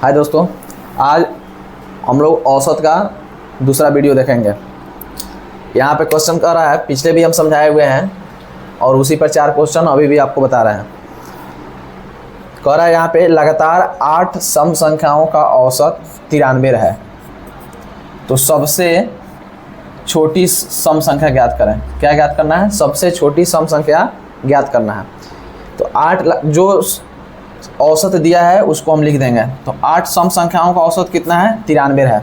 हाय दोस्तों, आज हम लोग औसत का दूसरा वीडियो देखेंगे। यहाँ पे क्वेश्चन कर रहा है, पिछले भी हम समझाए हुए हैं और उसी पर 4 क्वेश्चन अभी भी आपको बता रहे हैं। कह रहा है यहाँ पे लगातार 8 सम संख्याओं का औसत 93 है, तो सबसे छोटी सम संख्या ज्ञात करें। क्या ज्ञात करना है? सबसे छोटी सम संख्या ज्ञात करना है। तो 8 जो औसत दिया है उसको हम लिख देंगे। तो 8 सम संख्याओं का औसत कितना है? 93 है।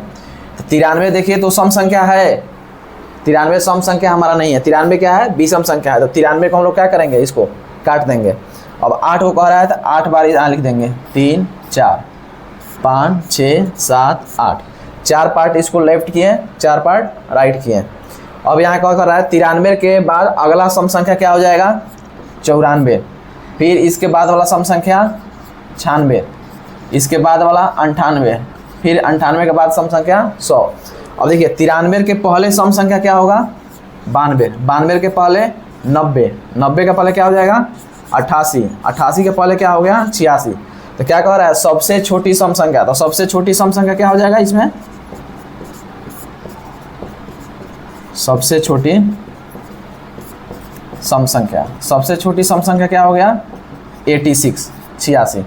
तो 93 देखिए तो सम संख्या है, 93 सम संख्या हमारा नहीं है। 93 क्या है? विषम संख्या है। तो 93 को हम लोग क्या करेंगे? इसको काट देंगे। अब 8 को कह रहा है तो 8 बार यहाँ लिख देंगे। 3 4 5 6 7 8, 4 पार्ट इसको लेफ्ट किए, 4 पार्ट राइट किए। अब यहाँ क्या कर रहा है? 93 के बाद अगला सम संख्या क्या हो जाएगा? 94। फिर इसके बाद वाला सम संख्या 96, इसके बाद वाला 98, फिर 98 के बाद सम संख्या 100। अब देखिए 93 के पहले सम संख्या क्या होगा? 92, 92 के पहले 90, 90 के पहले क्या हो जाएगा? 88, 88 के पहले क्या हो गया? 86। तो क्या कह रहा है? सबसे छोटी सम संख्या। तो सबसे छोटी सम संख्या क्या हो जाएगा इसमें? सबसे छोटी सम संख्या, सबसे छोटी सम संख्या क्या हो गया? 86।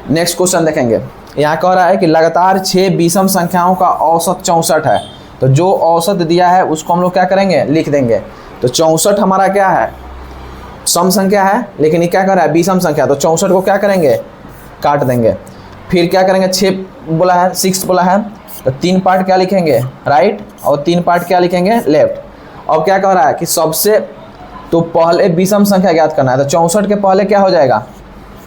नेक्स्ट क्वेश्चन देखेंगे। यहाँ कह रहा है कि लगातार 6 विषम संख्याओं का औसत 64 है। तो जो औसत दिया है उसको हम लोग क्या करेंगे? लिख देंगे। तो 64 हमारा क्या है? सम संख्या है, लेकिन ये क्या कर रहा है? विषम संख्या। तो 64 को क्या करेंगे? काट देंगे। फिर क्या करेंगे? 6 बोला है, 6 बोला है, तो 3 पार्ट क्या लिखेंगे? राइट, और 3 पार्ट क्या लिखेंगे? लेफ्ट। अब क्या कह रहा है कि सबसे तो पहले विषम संख्या ज्ञात करना है। तो 64 के पहले क्या हो जाएगा?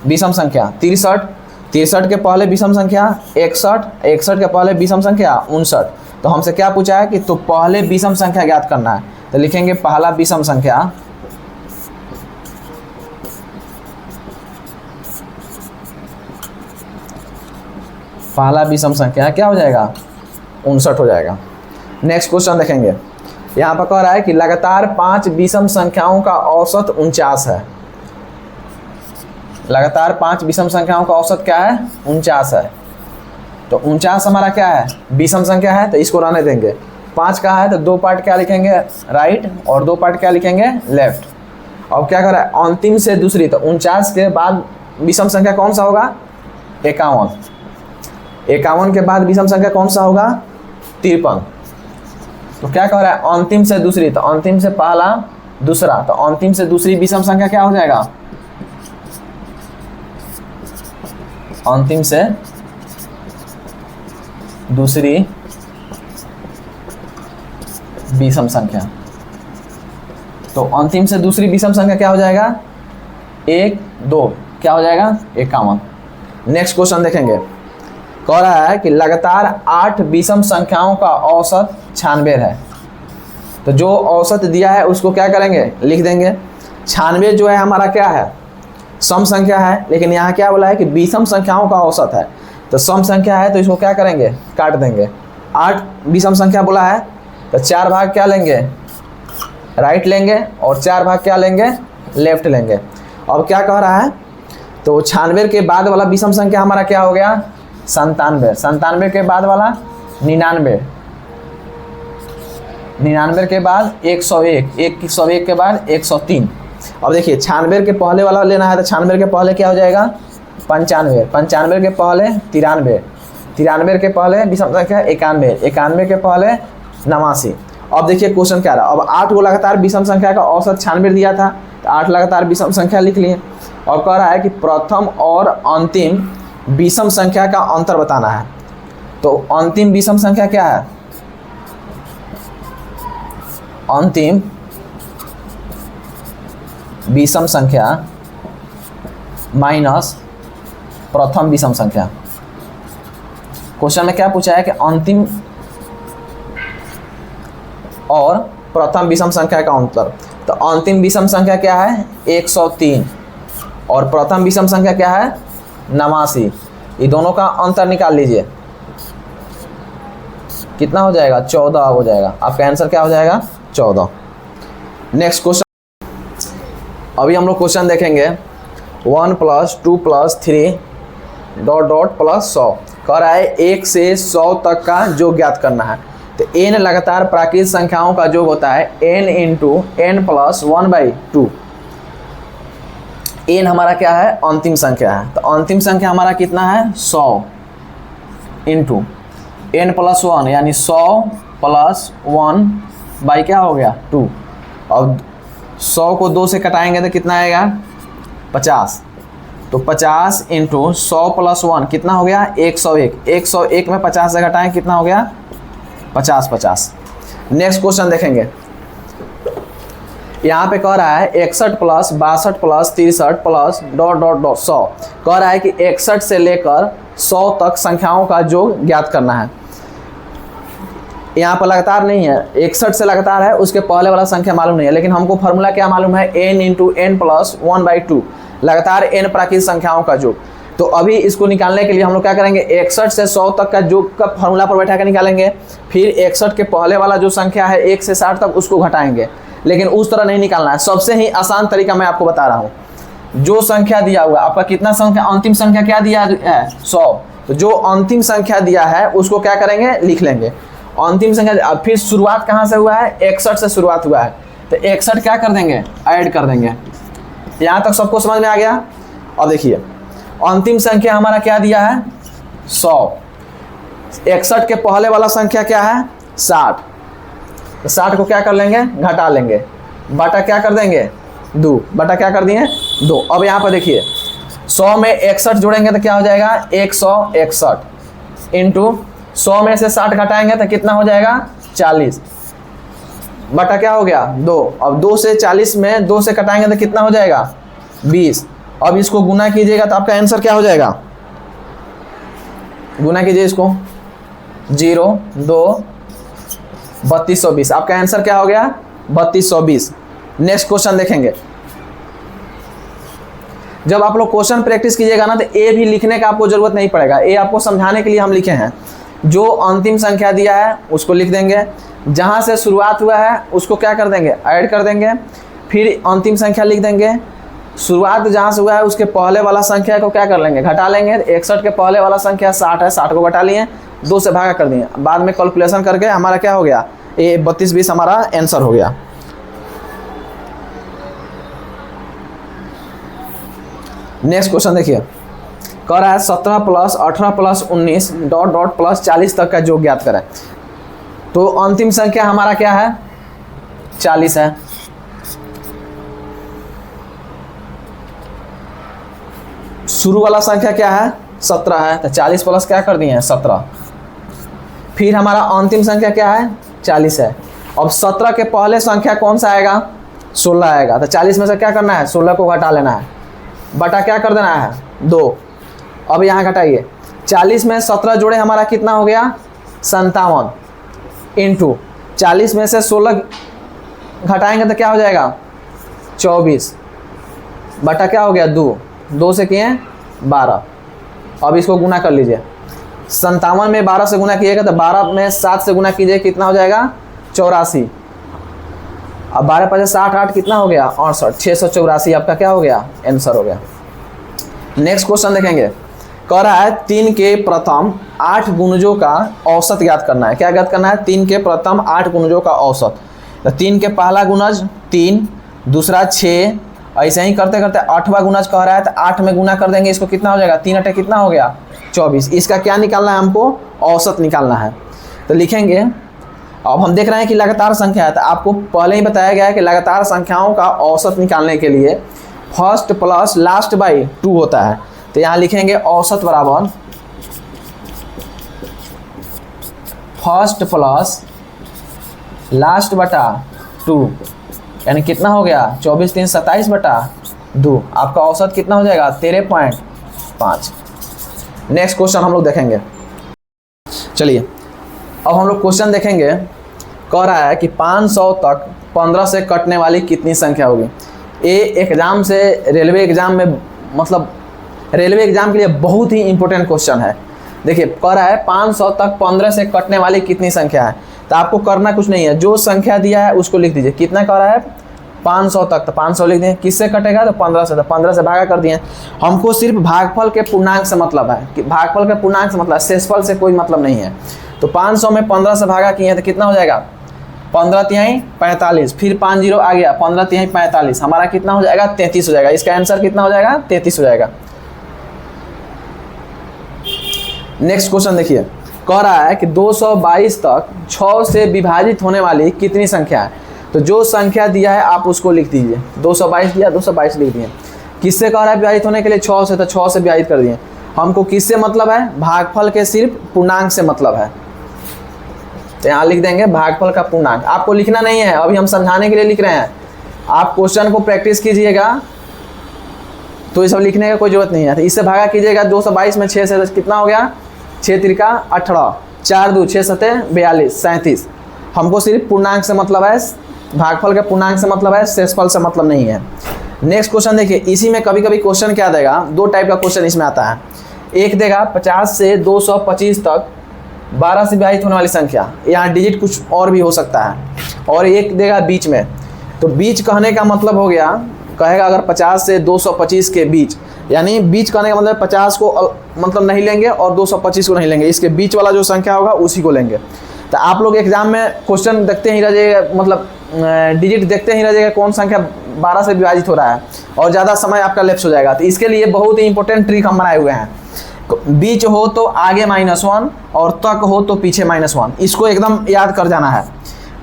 विषम संख्या। 63, 63 के पहले विषम संख्या 61, 61 के पहले विषम संख्या 59। तो हमसे क्या पूछा है कि तो पहले विषम संख्या ज्ञात करना है। तो लिखेंगे पहला विषम संख्या, पहला विषम संख्या क्या हो जाएगा? 59 हो जाएगा। नेक्स्ट क्वेश्चन देखेंगे। यहाँ पर कह रहा है कि लगातार 5 विषम संख्याओं का औसत 49 है। लगातार 5 विषम संख्याओं का औसत क्या है? 49 है। तो 49 हमारा क्या है? विषम संख्या है, तो इसको रहने देंगे। 5 का है तो 2 पार्ट क्या लिखेंगे? राइट, और 2 पार्ट क्या लिखेंगे? लेफ्ट। अब क्या कर रहा है? अंतिम से दूसरी। तो 49 के बाद विषम संख्या कौन सा होगा? 51। 51 के बाद विषम संख्या कौन सा होगा? 53। तो क्या कह रहा है? अंतिम से दूसरी। तो अंतिम से पहला दूसरा, तो अंतिम से दूसरी विषम संख्या क्या हो जाएगा? अंतिम से दूसरी विषम संख्या। तो अंतिम से दूसरी विषम संख्या क्या हो जाएगा? 1 2 क्या हो जाएगा? 51। नेक्स्ट क्वेश्चन देखेंगे। कह रहा है कि लगातार 8 विषम संख्याओं का औसत 96 है। तो जो औसत दिया है उसको क्या करेंगे? लिख देंगे। 96 जो है हमारा क्या है? सम संख्या है, लेकिन यहाँ क्या बोला है कि विषम संख्याओं का औसत है। तो सम संख्या है तो इसको क्या करेंगे? काट देंगे। 8 विषम संख्या बोला है, तो 4 भाग क्या लेंगे? राइट लेंगे, और 4 भाग क्या लेंगे? लेफ्ट लेंगे। अब क्या कह रहा है? तो 96 के बाद वाला विषम संख्या हमारा क्या हो गया? 97। 97 के बाद वाला 99, 99 के बाद 101, 101 के बाद 103। अब देखिए 96 के पहले वाला लेना है, तो 96 के पहले क्या हो जाएगा? 95, 95 के पहले 93, 93 के पहले विषम संख्या 91, 91 के पहले 89। अब देखिए क्वेश्चन क्या रहा। अब 8 को लगातार विषम संख्या का औसत 96 दिया था, तो 8 लगातार विषम संख्या लिख लिए। और कह रहा है कि प्रथम और अंतिम विषम संख्या का अंतर बताना है। तो अंतिम विषम संख्या क्या है? अंतिम विषम संख्या माइनस प्रथम विषम संख्या। क्वेश्चन में क्या पूछा है कि अंतिम और प्रथम विषम संख्या का अंतर। तो अंतिम विषम संख्या क्या है? 103, और प्रथम विषम संख्या क्या है? 89। ये दोनों का अंतर निकाल लीजिए, कितना हो जाएगा? 14 हो जाएगा। आपका आंसर क्या हो जाएगा? 14। Next question. अभी हम लोग क्वेश्चन देखेंगे। 1 + 2 + 3 डॉट डॉट प्लस 100 कह रहा है 1 से 100 तक का योग ज्ञात करना है। तो n लगातार प्राकृत संख्याओं का योग होता है n into n plus 1/2। n हमारा क्या है, अंतिम संख्या है, तो अंतिम संख्या हमारा कितना है 100 इंटू n प्लस 1 यानी 100 प्लस 1 बाई क्या हो गया 2। अब 100 को 2 से कटाएंगे तो कितना आएगा 50। तो 50 इंटू 100 प्लस 1 कितना हो गया 101। 101 में 50 से घटाएं कितना हो गया 50। नेक्स्ट क्वेश्चन देखेंगे। यहाँ पे कह रहा है 61 plus 62 plus 63 plus dot dot dot 100। कह रहा है कि 61 से लेकर 100 तक संख्याओं का योग ज्ञात करना है। यहाँ पर लगातार नहीं है, 61 से लगातार है, उसके पहले वाला संख्या मालूम नहीं है, लेकिन हमको फॉर्मूला क्या मालूम है n इंटू n प्लस 1/2 लगातार n प्राकृत संख्याओं का योग। तो अभी इसको निकालने के लिए हम लोग क्या करेंगे 61 से 100 तक का योग का फॉर्मूला पर बैठा कर निकालेंगे। फिर 61 के पहले वाला जो संख्या है 1 से 60 तक उसको घटाएंगे, लेकिन उस तरह नहीं निकालना है। सबसे ही आसान तरीका मैं आपको बता रहा हूँ। जो संख्या दिया हुआ आपका कितना संख्या, अंतिम संख्या क्या दिया है 100, तो जो अंतिम संख्या दिया है उसको क्या करेंगे लिख लेंगे अंतिम संख्या। फिर शुरुआत कहाँ से हुआ है 61 से शुरुआत हुआ है, तो 61 क्या कर देंगे ऐड कर देंगे। यहाँ तक सबको समझ में आ गया। और देखिए अंतिम संख्या हमारा क्या दिया है 100, 61 के पहले वाला संख्या क्या है 60, तो 60 को क्या कर लेंगे घटा लेंगे, बटा क्या कर देंगे 2, बटा क्या कर दिए 2। अब यहाँ पर देखिए 100 में 61 जोड़ेंगे तो क्या हो जाएगा 161 इंटू 100 में से 60 घटाएंगे तो कितना हो जाएगा 40, बटा क्या हो गया 2। अब 2 से 40 में 2 से कटाएंगे तो कितना हो जाएगा 20। अब इसको गुना कीजिएगा तो आपका आंसर क्या हो जाएगा, गुना कीजिए इसको 0 2 3220, आपका आंसर क्या हो गया 3220। नेक्स्ट क्वेश्चन देखेंगे। जब आप लोग क्वेश्चन प्रैक्टिस कीजिएगा ना तो ए भी लिखने का आपको जरूरत नहीं पड़ेगा, ए आपको समझाने के लिए हम लिखे हैं। जो अंतिम संख्या दिया है उसको लिख देंगे, जहाँ से शुरुआत हुआ है उसको क्या कर देंगे ऐड कर देंगे, फिर अंतिम संख्या लिख देंगे। शुरुआत जहाँ से हुआ है उसके पहले वाला संख्या को क्या कर लेंगे घटा लेंगे। 61 के पहले वाला संख्या 60 है, 60 को घटा लिए 2 से भागा कर दिए, बाद में कैलकुलेशन करके हमारा क्या हो गया ये 3220 हमारा आंसर हो गया। नेक्स्ट क्वेश्चन देखिए, कह रहा है 17 plus 18 plus 19 dot dot plus 40 तक का योग ज्ञात करें। तो अंतिम संख्या हमारा क्या है 40 है, शुरू वाला संख्या क्या है 17 है, तो 40 प्लस क्या कर दिए हैं 17। फिर हमारा अंतिम संख्या क्या है 40 है। अब 17 के पहले संख्या कौन सा आएगा 16 आएगा, तो 40 में से क्या करना है 16 को घटा लेना है, बटा क्या कर देना है 2। अब यहाँ घटाइए 40 में 17 जोड़े हमारा कितना हो गया 57 इंटू 40 में से 16 घटाएंगे तो क्या हो जाएगा 24, बटा क्या हो गया 2 से किए 12। अब इसको गुना कर लीजिए, 57 में 12 से गुना कीजिएगा तो 12 में 7 से गुना कीजिए कितना हो जाएगा 84। अब 12 5 60 8 कितना हो गया 68, 684 आपका क्या हो गया आंसर हो गया। नेक्स्ट क्वेश्चन देखेंगे, कह रहा है 3 के प्रथम 8 गुणजों का औसत ज्ञात करना है। क्या ज्ञात करना है 3 के प्रथम 8 गुणजों का औसत। तो 3 के पहला गुणज 3, दूसरा 6, ऐसे ही करते करते 8वां गुणज कह रहा है तो 8 में गुना कर देंगे, इसको कितना हो जाएगा 3 8 कितना हो गया 24। इसका क्या निकालना है हमको औसत निकालना है। तो लिखेंगे, अब हम देख रहे हैं कि लगातार संख्या है, तो आपको पहले ही बताया गया है कि लगातार संख्याओं का औसत निकालने के लिए फर्स्ट प्लस लास्ट बाई 2 होता है। तो यहाँ लिखेंगे औसत बराबर फर्स्ट प्लस लास्ट बटा 2, यानी कितना हो गया 24 3 27 बटा 2। आपका औसत कितना हो जाएगा 13.5। नेक्स्ट क्वेश्चन हम लोग देखेंगे। चलिए अब हम लोग क्वेश्चन देखेंगे। कह रहा है कि 500 तक 15 से कटने वाली कितनी संख्या होगी। ये एग्ज़ाम से रेलवे एग्ज़ाम में, मतलब रेलवे एग्ज़ाम के लिए बहुत ही इंपॉर्टेंट क्वेश्चन है। देखिए कह रहा है 500 तक 15 से कटने वाली कितनी संख्या है। तो आपको करना कुछ नहीं है, जो संख्या दिया है उसको लिख दीजिए। कितना कह रहा है 500 तक, तो 500 लिख दिए। किससे कटेगा? तो 15 से, तो 15 से भागा कर दिए। हमको सिर्फ भागफल के पूर्णांक से मतलब है, कि भागफल के पूर्णांक से मतलब, शेषफल से कोई मतलब नहीं है। तो 500 में 15 से भागा किए तो कितना हो जाएगा? 15 तिहाई 45, फिर 5 जीरो आ गया, 15 तिहाई 45, हमारा कितना हो जाएगा? 33 हो जाएगा। इसका आंसर कितना हो जाएगा? 33 हो जाएगा। नेक्स्ट क्वेश्चन देखिए, कह रहा है कि 222 तक 6 से विभाजित होने वाली कितनी संख्या है? तो जो संख्या दिया है आप उसको लिख दीजिए। 222 दिया, 222 लिख दिए। किससे कह रहा है विभाजित होने के लिए? 6 से, तो 6 से विभाजित कर दिए। हमको किससे मतलब है? भागफल के सिर्फ पूर्णांक से मतलब है, तो यहाँ लिख देंगे भागफल का पूर्णांक। आपको लिखना नहीं है, अभी हम समझाने के लिए लिख रहे हैं। आप क्वेश्चन को प्रैक्टिस कीजिएगा तो ये सब लिखने का कोई जरूरत नहीं है। तो इससे भागा कीजिएगा, 222 में 6 से कितना हो गया? 6 त्रिका 18, 4 2 6 सते 42, 37। हमको सिर्फ पूर्णांक से मतलब है, भागफल के पूर्णांक से मतलब है, शेषफल से मतलब नहीं है। नेक्स्ट क्वेश्चन देखिए, इसी में कभी कभी क्वेश्चन क्या देगा? 2 टाइप का क्वेश्चन इसमें आता है। एक देगा 50 से 225 तक 12 से विभाजित होने वाली संख्या, यहाँ डिजिट कुछ और भी हो सकता है, और एक देगा बीच में। तो बीच कहने का मतलब हो गया, कहेगा अगर 50 से 225 के बीच, यानी बीच कहने का मतलब 50 को मतलब नहीं लेंगे और 225 को नहीं लेंगे, इसके बीच वाला जो संख्या होगा उसी को लेंगे। तो आप लोग एग्जाम में क्वेश्चन देखते ही रह जाइएगा, मतलब डिजिट देखते ही रह जाइएगा कौन संख्या 12 से विभाजित हो रहा है, और ज़्यादा समय आपका लैप्स हो जाएगा। तो इसके लिए बहुत ही इंपॉर्टेंट ट्रिक हम बनाए हुए हैं। बीच हो तो आगे -1 और तक हो तो पीछे -1, इसको एकदम याद कर जाना है।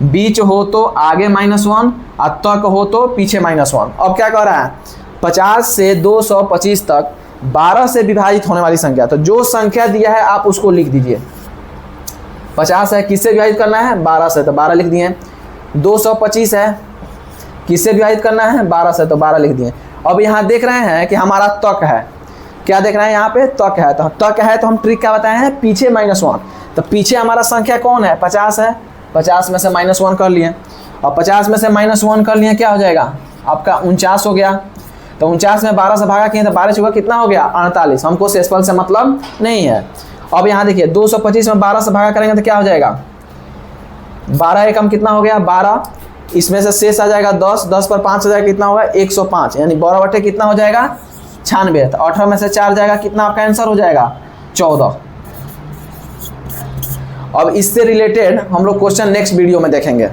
बीच हो तो आगे -1 और तक हो तो पीछे -1। अब क्या कह रहा है? 50 से 225 तक 12 से विभाजित होने वाली संख्या, तो जो संख्या दिया है आप उसको लिख दीजिए। 50 है, किससे विभाजित करना है? 12 से, तो 12 लिख दिए। 225 है, किससे विभाजित करना है? 12 से, तो 12 लिख दिए। अब यहाँ देख रहे हैं कि हमारा तक है, क्या देख रहे हैं यहाँ पे? तक है। तो तक है तो हम ट्रिक क्या बताए हैं? पीछे -1। तो पीछे हमारा संख्या कौन है? 50 है, 50 में से -1 कर लिए, और 50 में से -1 कर लिए क्या हो जाएगा? आपका 49 हो गया। तो 49 में 12 से भागा किए तो 12 चुका कितना हो गया? 48। हमको शेषफल से मतलब नहीं है। अब यहाँ देखिए 225 में 12 से भागा करेंगे तो क्या हो जाएगा? 12 एकम कितना हो गया? 12। इसमें से शेष आ जाएगा 10, 10 पर 5 हो जाएगा, कितना होगा? 105, यानी 12 बटे कितना हो जाएगा? 96। तो 18 में से 4 जाएगा, कितना आपका आंसर हो जाएगा? 14। अब इससे रिलेटेड हम लोग क्वेश्चन नेक्स्ट वीडियो में देखेंगे।